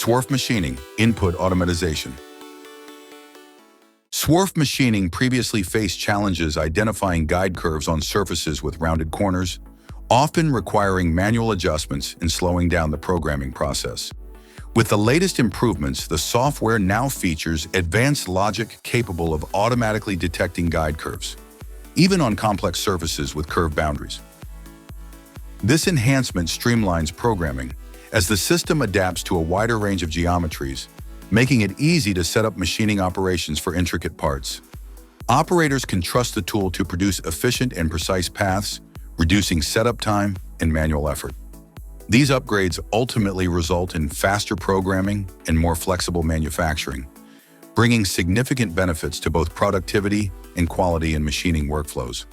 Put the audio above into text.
Swarf Machining, Input Automatization. Swarf machining previously faced challenges identifying guide curves on surfaces with rounded corners, often requiring manual adjustments and slowing down the programming process. With the latest improvements, the software now features advanced logic capable of automatically detecting guide curves, even on complex surfaces with curved boundaries. This enhancement streamlines programming as the system adapts to a wider range of geometries, making it easy to set up machining operations for intricate parts. Operators can trust the tool to produce efficient and precise paths, reducing setup time and manual effort. These upgrades ultimately result in faster programming and more flexible manufacturing, bringing significant benefits to both productivity and quality in machining workflows.